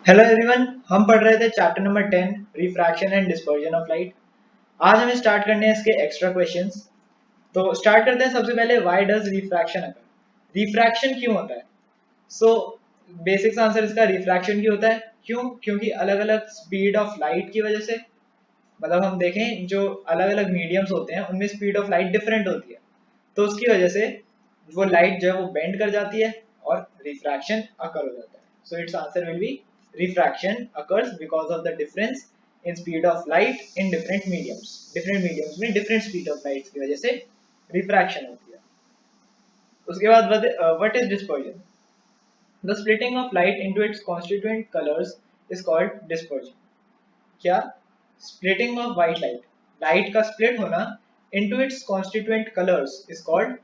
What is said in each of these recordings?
Hello everyone, हम पढ़ रहे थे chapter number 10 refraction and dispersion of light. आज हमें स्टार्ट करने हैं इसके एक्स्ट्रा क्वेश्चंस। तो स्टार्ट करते हैं सबसे पहले, why does refraction occur? Refraction क्यों होता है? सो बेसिक्स आंसर इसका, रिफ्रैक्शन क्यों होता है? क्यों? क्योंकि अलग अलग स्पीड ऑफ लाइट की वजह से, मतलब हम देखें जो अलग अलग मीडियम्स होते हैं उनमें स्पीड ऑफ लाइट डिफरेंट होती है, तो उसकी वजह से वो लाइट जो है वो बेंड कर जाती है और रिफ्रैक्शन अकर हो जाता है। So its answer will be refraction occurs because of the difference in speed of light in different mediums में डिफरेंट स्पीड ऑफ लाइट की वजह से रिफ्रैक्शन होती है। उसके बाद what is dispersion? The splitting of light into its constituent colours is called dispersion. क्या? Splitting of white light, light का स्प्लिट होना into its constituent colours is called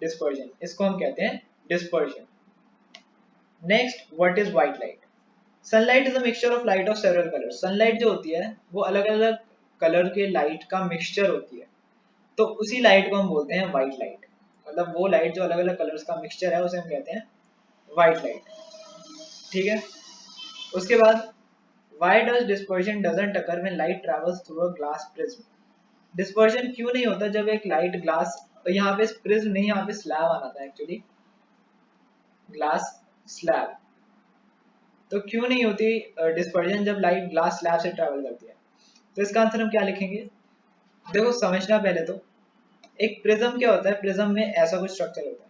dispersion. इसको हम कहते हैं dispersion. Next, what is white light? Sunlight is a mixture of light of several colours. Sunlight जो होती है वो अलग अलग कलर के लाइट का मिक्सचर होती है, तो उसी लाइट को हम बोलते हैं व्हाइट लाइट। मतलब वो लाइट जो अलग अलग कलर्स का मिक्सचर है उसे हम कहते हैं व्हाइट लाइट। ठीक है। उसके बाद, why does dispersion doesn't occur when light travels through a glass prism? Dispersion क्यों नहीं होता जब एक लाइट ग्लास, यहाँ पे प्रिज्म नहीं, यहाँ पे स्लैब आना था एक्चुअली, ग्लास स्लैब। तो क्यों नहीं होती डिस्पर्जन जब लाइट ग्लास स्लैब से ट्रेवल करती है? तो इसका आंसर हम क्या लिखेंगे? देखो समझना पहले तो, एक प्रिज्म क्या होता है? प्रिज्म में ऐसा कुछ स्ट्रक्चर होता है।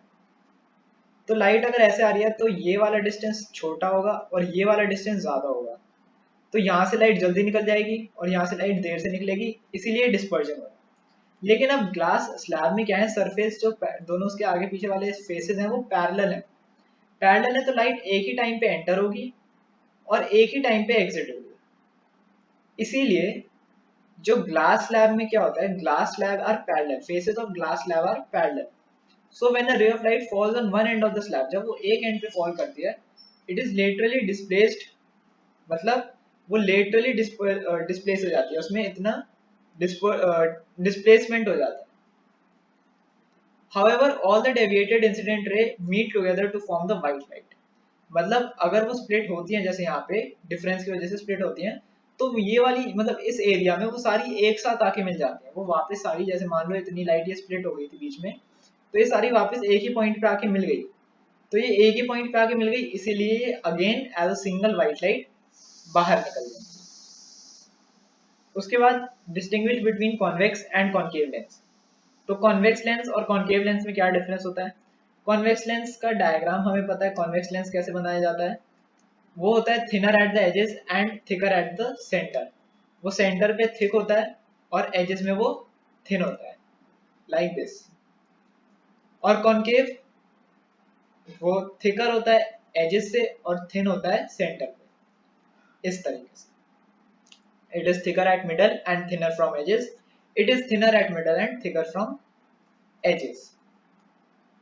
तो लाइट अगर ऐसे आ रही है तो ये वाला डिस्टेंस छोटा होगा और ये वाला डिस्टेंस ज्यादा होगा, तो यहाँ से लाइट जल्दी निकल जाएगी और यहाँ से लाइट देर से निकलेगी, इसीलिए डिस्पर्जन होगा। लेकिन अब ग्लास स्लैब में क्या है, सरफेस जो दोनों उसके आगे पीछे वाले फेसेस हैं वो पैरेलल है। पैरेलल है तो लाइट एक ही टाइम पे एंटर होगी और एक ही टाइम पे एग्जिट होगी। इसीलिए जो ग्लास स्लैब में क्या होता है, glass slab are parallel, faces of glass slab are parallel. So when a ray of light falls on one end of the slab, जब वो एक एंड पे फॉल करती है, इट इज लेटरली डिस्प्लेस्ड, मतलब वो लेटरली डिस्प्लेस हो जाती है, उसमें इतना डिस्प्लेसमेंट हो जाता है। However, all the deviated incident ray meet together to form the white light. मतलब अगर वो स्प्लिट होती हैं, जैसे यहाँ पे डिफरेंस की वजह से स्प्लिट होती हैं, तो ये वाली मतलब इस एरिया में वो सारी एक साथ आके मिल जाती हैं। वो वापस सारी, जैसे मान लो इतनी लाइट ये स्प्लिट हो गई थी बीच में, तो ये सारी वापस एक ही पॉइंट पे आके मिल गई। तो ये एक ही पॉइंट पे आके मिल गई, इसीलिए ये again as a single white light बाहर निकल गई। उसके बाद, distinguish between convex and concave lens. तो कॉन्वेक्स लेंस और कॉन्केव लेंस में क्या डिफरेंस होता है? कॉन्वेक्स लेंस का डायग्राम हमें पता है, कॉन्वेक्स लेंस कैसे बनाया जाता है। वो होता है thinner at the edges and thicker at the centre. वो सेंटर पे थिक होता है और एजेस में वो थिन होता है, लाइक दिस। और कॉन्केव वो थिकर होता है एजेस से और थिन होता है सेंटर पे, इस तरीके से। It is thicker at middle and thinner from edges, it is thinner at middle and thicker from edges.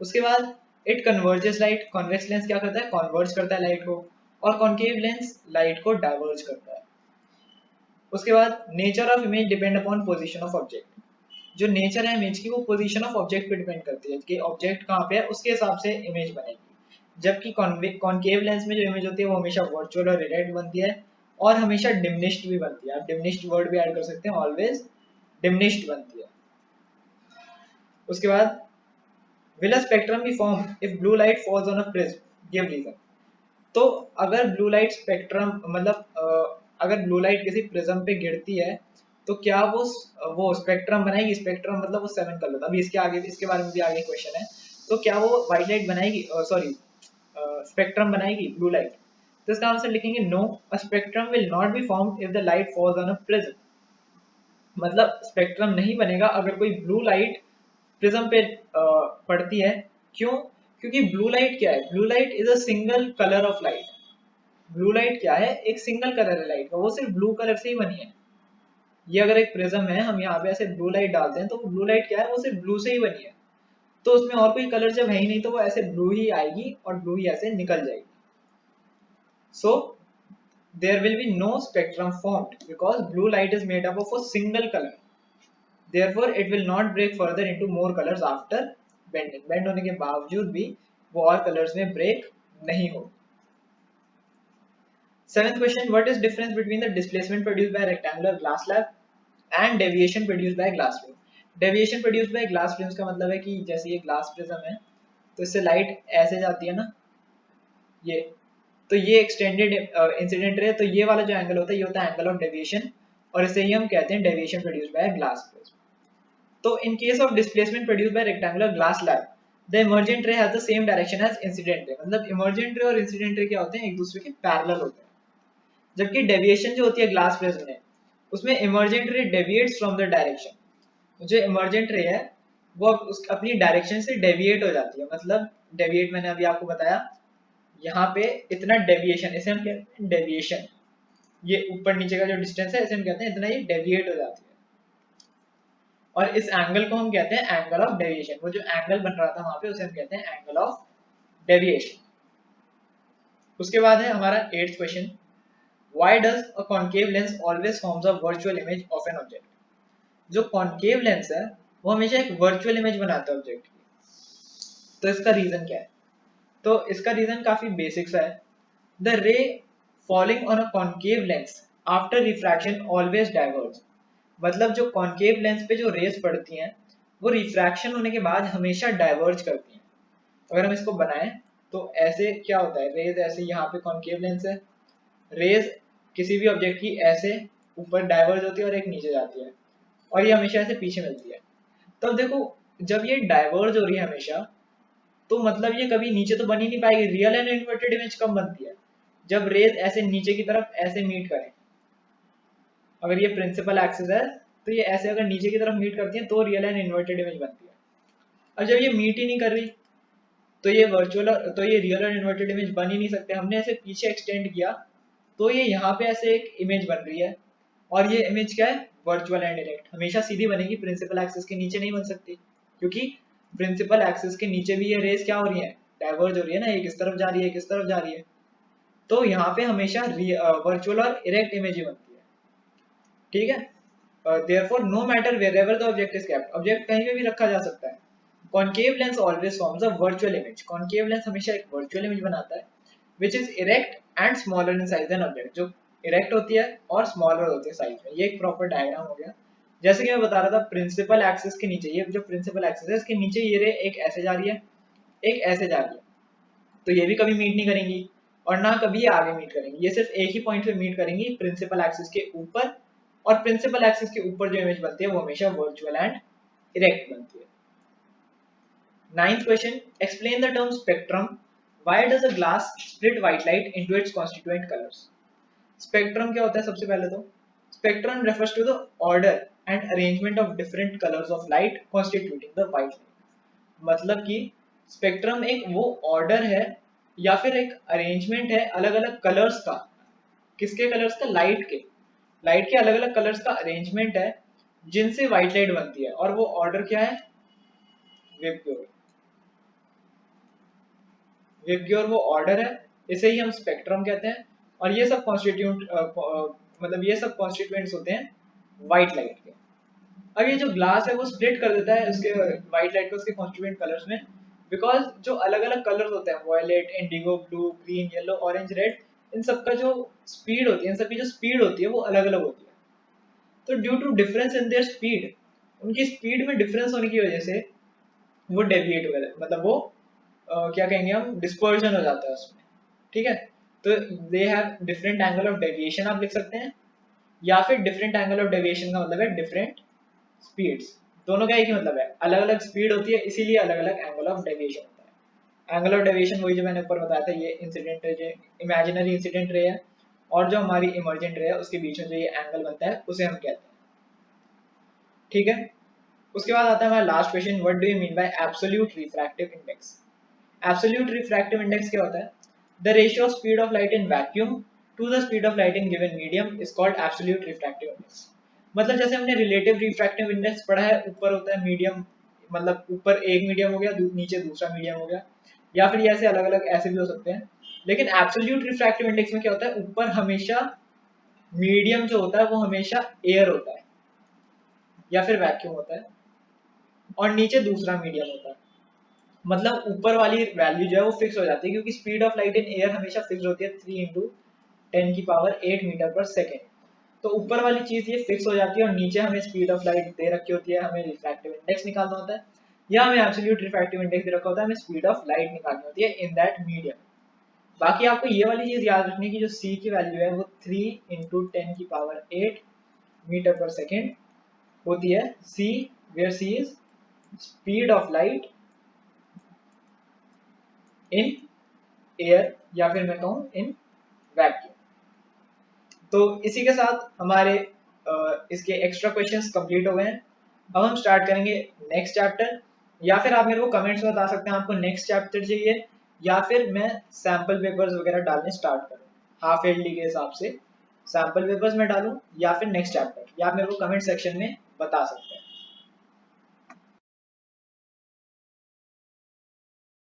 उसके बाद, it converges light. Convex lens क्या करता है? कन्वर्ज करता है लाइट को, और कॉन्केव लेंस लाइट को डाइवर्ज करता है। उसके बाद, nature of image depend upon position of object. जो नेचर है इमेज की वो पोजीशन ऑफ ऑब्जेक्ट पे डिपेंड करती है कि ऑब्जेक्ट कहाँ पे है, उसके हिसाब से इमेज बनेगी। जबकि कॉन्केव लेंस में जो इमेज होती है वो हमेशा वर्चुअल और रिलेट बनती है, और हमेशा डिमिनिश्ड भी बनती है। आप डिमिनिश्ड वर्ड भी ऐड कर सकते हैं, ऑलवेज डिमिनिश्ड बनती है। उसके बाद, will a spectrum be formed if blue light falls on a prism? give reason। तो अगर ब्लू लाइट स्पेक्ट्रम, मतलब अगर ब्लू लाइट किसी प्रिज्म पे गिरती है तो क्या वो स्पेक्ट्रम बनाएगी? स्पेक्ट्रम मतलब वो सेवन कलर, अभी इसके आगे इसके बारे में भी आगे क्वेश्चन है। तो क्या वो व्हाइट लाइट बनाएगी, सॉरी स्पेक्ट्रम बनाएगी ब्लू लाइट? तो इसका आंसर लिखेंगे no, a spectrum will not be formed if the light falls on a prism. मतलब स्पेक्ट्रम नहीं बनेगा अगर कोई ब्लू लाइट प्रिज्म पे पड़ती है। क्यों? क्योंकि ब्लू लाइट क्या है? Blue light is a single colour of light. Blue light क्या है? एक सिंगल कलर है लाइट का, वो सिर्फ ब्लू कलर से ही बनी है। ये अगर एक प्रिज्म है, हम यहाँ पे ऐसे ब्लू लाइट डालते हैं, तो ब्लू लाइट क्या है? वो सिर्फ ब्लू से ही बनी है। तो उसमें और कोई कलर जब है ही नहीं, तो वो ऐसे ब्लू ही आएगी और ब्लू ही ऐसे निकल जाएगी। सो there will be no spectrum formed because blue light is made up of a single color. Therefore it will not break further into more colors after bending। Bend होने के बावजूद भी वो और कलर्स में ब्रेक नहीं होगी। Seventh question, what is difference between the displacement produced by rectangular glass slab and deviation produced by glass film? Deviation produced by glass films का मतलब है कि जैसे ये ग्लास प्रिज्म है तो इससे लाइट ऐसे जाती है ना, ये तो ये एक्सटेंडेड इंसिडेंट रे, तो ये वाला जो एंगल होता है ये होता है एंगल ऑफ डेविएशन, और इसे ही हम कहते हैं deviation produced by glass prism. तो in case of displacement produced by rectangular glass slab, the emergent ray has the same direction as incident ray। मतलब emergent ray और incident ray क्या होते हैं, एक दूसरे के पैरेलल होते हैं। जबकि डेविएशन जो होती है ग्लास प्रिज्म में, उसमें emergent ray deviates from the direction। जो emergent ray है वो उस अपनी डायरेक्शन से डेविएट हो जाती है। मतलब डेविएट मैंने अभी आपको बताया, यहाँ पे इतना डेविएशन, इसे हम कहते हैं डेविएशन। ये ऊपर नीचे का जो डिस्टेंस है इसे हम कहते हैं इतना ये डेविएट हो जाती है, और इस एंगल को हम कहते हैं एंगल ऑफ डेविएशन। वो जो एंगल बन रहा था वहां पे उसे हम कहते हैं एंगल ऑफ डेविएशन। उसके बाद है हमारा 8th question, why does a concave lens always forms a virtual image of an object? जो कॉन्केव लेंस है वो हमेशा एक वर्चुअल इमेज बनाता है ऑब्जेक्ट की। तो इसका रीजन क्या है? तो इसका रीजन काफी बेसिक सा है। द रे falling on a concave lens after refraction always diverge. मतलब जो कॉन्केव लेंस पे जो रेज पड़ती हैं वो रिफ्रैक्शन होने के बाद हमेशा डाइवर्ज करती हैं। अगर हम इसको बनाएं तो ऐसे क्या होता है, रेज ऐसे, यहाँ पे कॉन्केव लेंस है, रेज किसी भी ऑब्जेक्ट की ऐसे ऊपर डाइवर्ज होती है और एक नीचे जाती है, और ये हमेशा ऐसे पीछे मिलती है। तब देखो जब ये डाइवर्ज हो रही है हमेशा, तो मतलब ये कभी नीचे तो बन ही नहीं पाएगी। रियल एंड इन्वर्टेड इमेज कब बनती है? जब रेज ऐसे नीचे की तरफ ऐसे मीट करें। अगर ये प्रिंसिपल एक्सिस है तो ये ऐसे अगर नीचे की तरफ मीट करती है तो रियल एंड इन्वर्टेड इमेज बनती है। और जब ये मीट ही नहीं कर रही तो ये वर्चुअल, तो ये रियल और इन्वर्टेड इमेज बन ही नहीं सकते। हमने ऐसे पीछे एक्सटेंड किया तो ये यहाँ पे ऐसे एक इमेज बन रही है, और ये इमेज क्या है, वर्चुअल एंड डायरेक्ट, हमेशा सीधी बनेगी, प्रिंसिपल एक्सिस के नीचे नहीं बन सकती, क्योंकि प्रिंसिपल एक्सिस के नीचे भी ये रेस क्या हो रही है, डाइवर्ज हो रही है ना, एक इस तरफ जा रही है एक इस तरफ जा रही है। तो यहाँ पे हमेशा वर्चुअल और इरेक्ट इमेज ही बनती है, ठीक है। therefore no matter wherever the object is kept, object कहीं पे भी रखा जा सकता है। concave lens always forms a virtual image, concave lens हमेशा एक virtual image बनाता है which is erect and smaller in size than object, जो erect होती है और smaller होती है साइज में। ये एक प्रॉपर डायग्राम हो गया। जैसे कि मैं बता रहा था प्रिंसिपल एक्सिस के नीचे, ये जो प्रिंसिपल एक्सिस है इसके नीचे ये रे एक ऐसे जा रही है एक ऐसे जा रही है, तो ये भी कभी मीट नहीं करेंगी और ना कभी ये आगे मीट करेंगी, ये सिर्फ एक ही पॉइंट पे मीट करेंगी प्रिंसिपल एक्सिस के ऊपर, और प्रिंसिपल एक्सिस के ऊपर जो इमेज बनती है वो हमेशा वर्चुअल एंड इरेक्ट बनती है। 9th question, explain the term spectrum, why does a glass split white light into its constituent colours? Spectrum क्या होता है? सबसे पहले तो spectrum refers to the order and arrangement of different colours of light constituting the white light. मतलब कि spectrum एक वो ऑर्डर है या फिर एक अरेंजमेंट है अलग अलग कलर्स का। किसके कलर्स का? लाइट के अलग अलग कलर्स का अरेंजमेंट है जिनसे व्हाइट लाइट बनती है, और वो ऑर्डर क्या है? विबग्योर। विबग्योर वो ऑर्डर है, इसे ही हम स्पेक्ट्रम कहते हैं। और ये सब कॉन्स्टिट्यूट मतलब ये सब कॉन्स्टिट्यूएंट्स होते हैं व्हाइट लाइट के। अब ये जो ग्लास है वो स्प्लिट कर देता है उसके व्हाइट लाइट को उसके कॉन्स्टिट्यूएंट कलर्स में, बिकॉज जो अलग अलग कलर्स होते हैं, violet, indigo, blue, green, yellow, orange, red, इन सबका जो स्पीड होती है, इन सबकी जो स्पीड होती है वो अलग अलग होती है। तो due to difference in their speed, उनकी स्पीड में डिफरेंस होने की वजह से वो डेविएट हो गए, मतलब वो क्या कहेंगे हम, डिस्पर्जन हो जाता है उसमें, ठीक है। तो they have different angle of deviation आप लिख सकते हैं, या फिर डिफरेंट एंगल ऑफ डेविएशन का मतलब है डिफरेंट स्पीड्स। दोनों का एक ही मतलब है, अलग अलग स्पीड होती है इसीलिए अलग अलग एंगल ऑफ डेविएशन होता है। एंगल ऑफ डेविएशन वही जो मैंने ऊपर बताया था, ये इंसिडेंट रे, जो इमेजिनरी इंसिडेंट रे है, और जो हमारी इमर्जेंट रे है उसके बीच में जो ये एंगल बनता है उसे हम कहते हैं, ठीक है। उसके बाद आता है हमारा last question, what do you mean by absolute refractive index? Absolute refractive index क्या होता है? The ratio of speed of light in vacuum to the speed of light in given medium is called absolute refractive index. मतलब जैसे हमने relative refractive index पढ़ा है, ऊपर होता है मीडियम, मतलब ऊपर एक मीडियम हो गया, नीचे दूसरा मीडियम हो गया, या फिर ऐसे अलग अलग ऐसे भी हो सकते हैं। लेकिन एब्सोल्यूट रिफ्रैक्टिव इंडेक्स में क्या होता है, ऊपर हमेशा मीडियम जो होता है वो हमेशा एयर होता है या फिर वैक्यूम होता है, और नीचे दूसरा मीडियम होता है। मतलब ऊपर वाली वैल्यू जो है वो फिक्स हो जाती है, क्योंकि speed of light in air हमेशा फिक्स होती है 3 इंटू 10 की पावर 8 मीटर पर सेकेंड। तो ऊपर वाली चीज ये फिक्स हो जाती है और नीचे हमें स्पीड ऑफ लाइट दे रखी होती है, हमें रिफ्रैक्टिव इंडेक्स निकालना होता है या हमें एब्सोल्यूट रिफ्रैक्टिव इंडेक्स दे रखा होता है, हमें स्पीड ऑफ लाइट निकालनी होती है इन दैट मीडियम। बाकी आपको ये वाली चीज याद रखनी है कि जो c की वैल्यू है वो 3 इंटू 10 की पावर 8 मीटर पर सेकेंड होती है। c where c is speed of light in air या फिर मैं कहूँ इन वैक्यूम। तो इसी के साथ हमारे इसके एक्स्ट्रा क्वेश्चंस कंप्लीट हो गए हैं। अब हम स्टार्ट करेंगे नेक्स्ट चैप्टर, या फिर आप मेरे को कमेंट्स में बता सकते हैं आपको नेक्स्ट चैप्टर चाहिए या फिर मैं सैम्पल पेपर्स वगैरह डालने स्टार्ट करूँ हाफ ईयरली के हिसाब से, सैम्पल पेपर्स में डालूं या फिर नेक्स्ट चैप्टर, या आप मेरे को कमेंट सेक्शन में बता सकते हैं।